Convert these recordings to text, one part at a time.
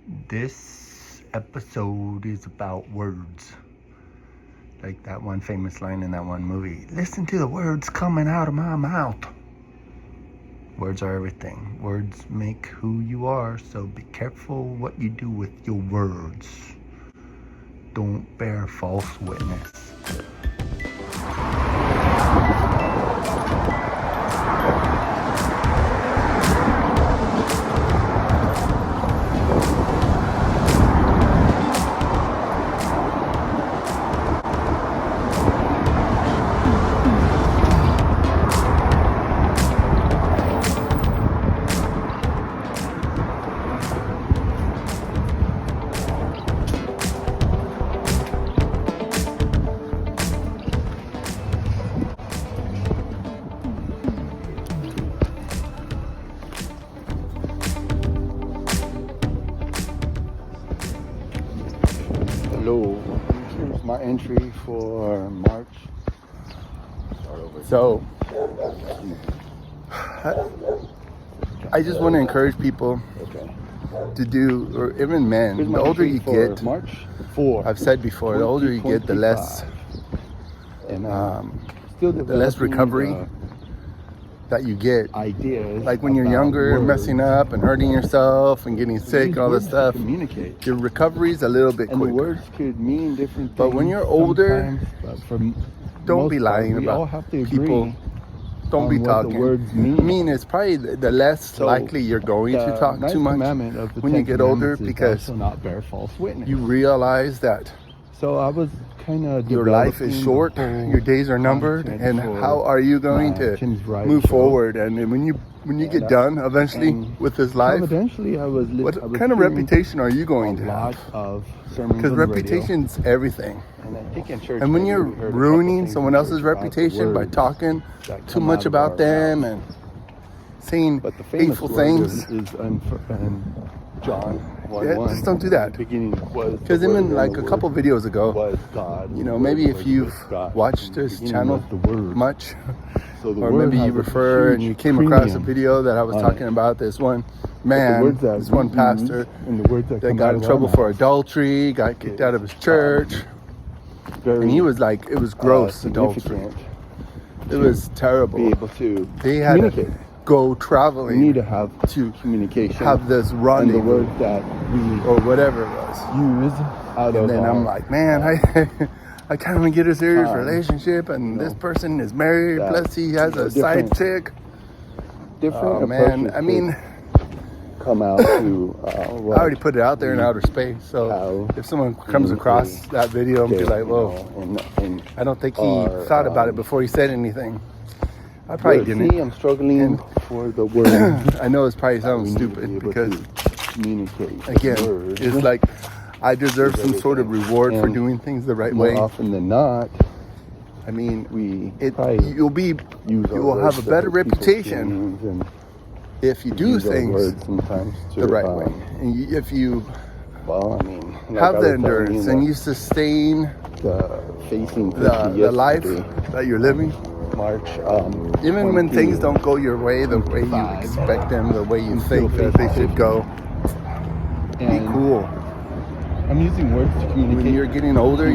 This episode is about words. Like that one famous line in that one movie. Listen to the words coming out of my mouth. Words are everything. Words make who you are, so be careful what you do with your words. Don't bear false witness. Hello, here's my entry for March. So, I just want to encourage people to do, or even men, the older you get, March 4, I've said before, the older you get, the less recovery that you get. Ideas like when you're younger, messing up and hurting yourself and getting sick and all this stuff, your recovery is a little bit quicker. The words could mean different things. But when you're older, don't be lying about people. Don't be talking. The words mean. I mean, it's probably the less likely you're going to talk too much when you get older, because not bear false witness. You realize that so I was kind of your life is short, your days are numbered, and how are you going to move forward? And when you get done eventually with this life, what kind of reputation are you going to have? Because reputation's everything. And when you're ruining someone else's reputation by talking too much about them and saying hateful things, John 1:1. Just don't do that. Because even like a couple videos ago, you know, maybe if you've watched this channel much, or maybe you refer and you came across a video that I was talking about this one man, this one pastor that got in trouble for adultery, got kicked out of his church, and he was like, it was gross adultery. It was terrible. They had to go traveling. We need to have communication. Have this running. And the word that we or whatever it was. Use out and of. then I'm like, man, I can't even get a serious relationship, and this person is married. Plus, he has a side chick. Different man. I mean, come out to. I already put it out there in outer space. So if someone comes across that video and be like, whoa, I don't think he thought about it before he said anything. I probably didn't. I'm struggling for the word. I know it's probably sounds stupid because, again, it's like I deserve some sort of reward for doing things the right way. More often than not, I mean, you'll have a better reputation if you do things the right way, and if you have the endurance and you sustain the life that you're living. March, even when things don't go your way, the way you expect them, the way you think that they should go, be cool. I'm using words to communicate. When you're getting older,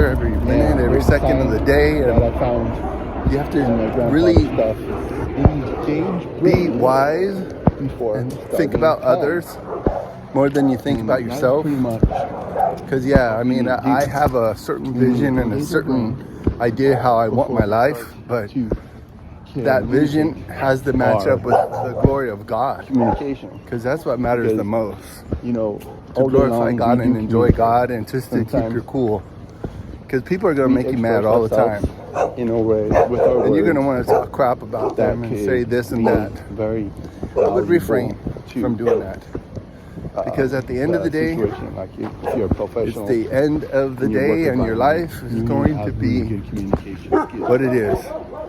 every minute, every second of the day, and you have to really be wise and think about others more than you think about yourself. Because I mean, I have a certain vision and a certain idea how I want my life, but that vision has to match up with the glory of God. Communication. Because that's what matters the most. You know, to glorify God and enjoy God, and just to keep your cool. Because people are going to make you mad all the time. In a way, with our and you're going to want to talk crap about them and say this and that. I would refrain from doing that. Because at the end of the day, like if you're a professional, it's the end of the day, and your life is going to be what it is.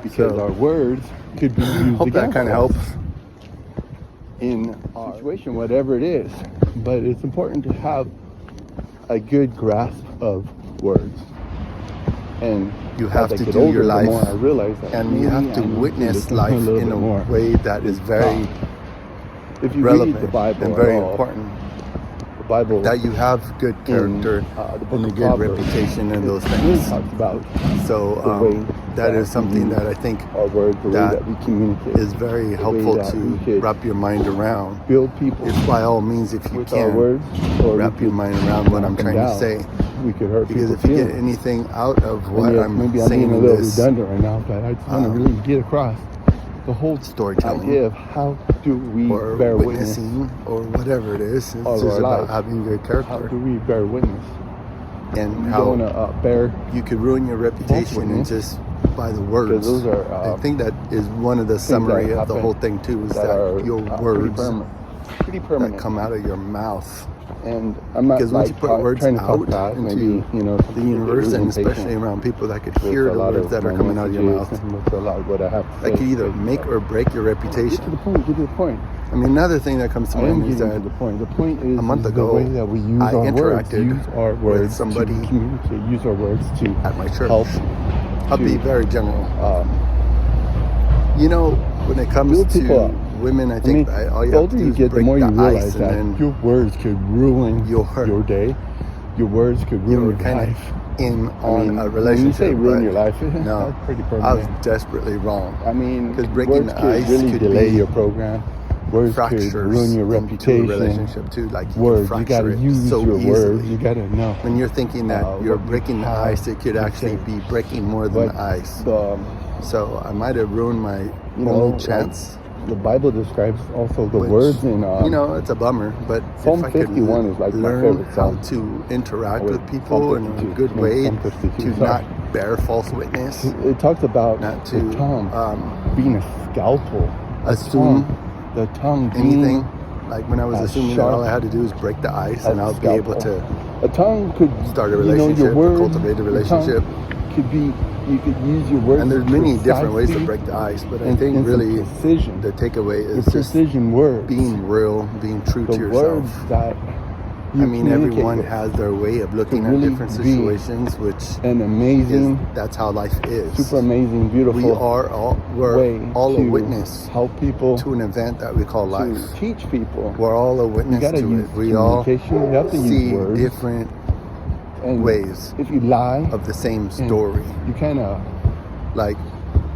Because our words could be used. Hope that kind of helps in our situation, whatever it is. But it's important to have a good grasp of words. And you have to do your life, and you have to witness life in a way that is very relevant and very important. Bible, that you have good character the book and a of good Proverbs, reputation and those it really things. talks about So the way that is something we that I think our words, the way that that we communicate, is very the way helpful that to we could wrap your mind around. build people It's by all means, if you with our can, words, or wrap your mind around what I'm knock them trying to down. say. We could hurt Because people's if you get feelings. anything out of what And yes, I'm maybe I'm saying being a in little this redundant right now, but I just want to really get across the whole storytelling idea of how do we or bear witness witnessing or whatever it is, it's of just our about life. having good How character do we bear witness? and We how don't want to bear, you could ruin your reputation and witness, just by the because words. those are I think that is one of the summary of the happen whole thing too, is that that are your pretty words pretty permanent. that come out of your mouth. And I'm not Because once you put words trying to talk out fast, into maybe, the universe, and especially around people that could hear the words that are coming out of your mouth, with a lot of what I have to say. that could either make or break your Get to reputation. the point. Get to the point. I mean, another thing that comes to I am mind is getting to that the point. The point is a month the ago, way that we use I our words. interacted Use our words with somebody to communicate. Use our words to at my church. help. I'll be very general. You know, when it comes build people to up. women, I think all you the have to older do you is get, the break more you the realize ice, and that then your words could ruin your day. Your words could ruin you're your kind life. of in on a When relationship. you say ruin but your life, no, that's pretty I permanent. was desperately wrong. I mean, because breaking words the could ice really could delay be your program. Words could fractures ruin your into a reputation. relationship too. Like you Words, can you fracture gotta it use so your easily. words. You gotta know. When you're thinking that you're what you breaking the have ice, it could to actually say. be breaking more than the ice. So I might have ruined my only chance. The Bible describes also the Which, words in. it's a bummer, but Psalm if I could 51 is like my learn favorite how psalm. to interact Oh, wait, with people Psalm in a 52. good No, way, Psalm 52, to sorry. not bear false witness, It talks about not the to tongue being a scalpel. assume The tongue anything. being Like when I was as assuming that all I sharp had to do is break the ice, as and a I'll be able scalpel. to A tongue could start a your relationship, words, cultivate a your tongue relationship. Could be, you could use your words. And there's many different ways to precisely break the ice, but I and think some really precision. the takeaway Your is just precision words. being real, being true The to yourself. words that I you mean, communicate everyone with. has their way of looking To at really different be situations, which An amazing, that's how life is. super amazing, beautiful We're way all a to witness help people, to an event that we call life. to teach people. We're all a You witness gotta to use it. We all communication. You have to use see words. different And ways if you lie, of the same and story. you kind of, Like,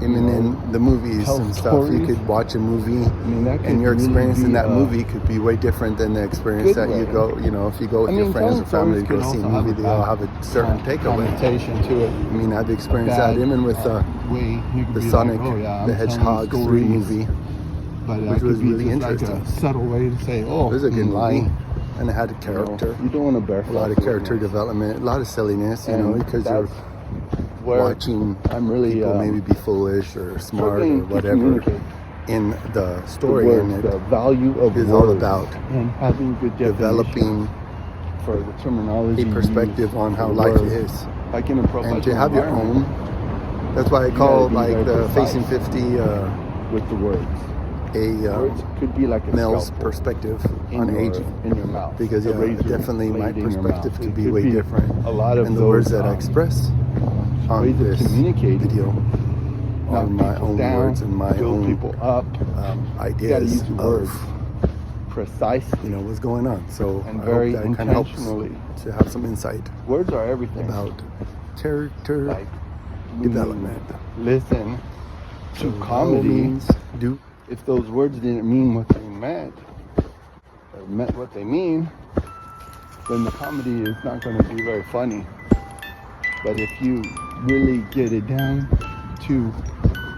even in the movies tell and stuff, you stories. could watch a movie, that could and your really experience in be that a movie could be way different than the experience good that you way. go. If you go with your friends or family to go see a movie, they all have a certain takeaway. connotation to it. I mean, I've experienced that even with way you could the be Sonic like, I'm the telling Hedgehog 3 stories, movie, but which was really just interesting. like a subtle way to say, It was a good lying. movie, and it had a character, You don't want to bear a lot of false character witness. development, a lot of silliness, And because you're that's where watching I'm really people maybe be foolish or smart or struggling to whatever communicate in the the story, words, and the it value of is words, all about and having good developing for the terminology a perspective used on how for life words. is, Like in a professional and to have your environment, own. That's why I you call gotta be like very the precise Facing 50 with the words. Words could be like a male's scalpel perspective in on your, aging. in your mouth. Because A razor definitely my blade in your perspective mouth. could It be way different. A lot of And the those, words that I express on ways of this communicating, video knock are my people own down, words and my build own people up. You gotta ideas use your of words precisely what's going on. So and I very hope that kind of helps intentionally. to have some insight Words are everything. about character Like, when you development. listen to So comedy. means do If those words didn't mean what they meant, or meant what they mean, then the comedy is not going to be very funny. But if you really get it down to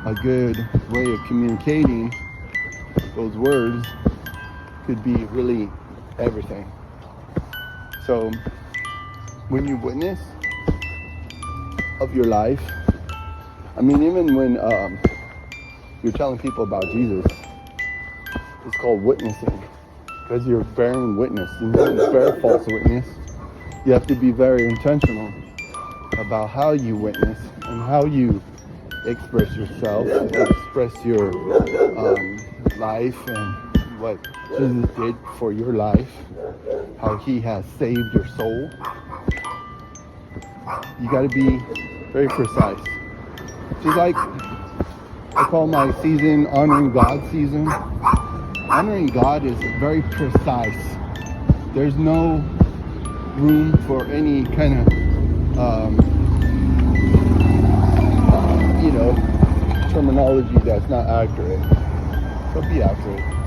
a good way of communicating, those words could be really everything. So when you witness of your life, I mean, even when you're telling people about Jesus, it's called witnessing, because you're bearing witness. You don't bear false witness. You have to be very intentional about how you witness and how you express yourself, express your life and what Jesus did for your life, how he has saved your soul. You got to be very precise. Just like I call my season Honoring God season. Honoring God is very precise there's no room for any kind of, terminology that's not accurate. So be accurate.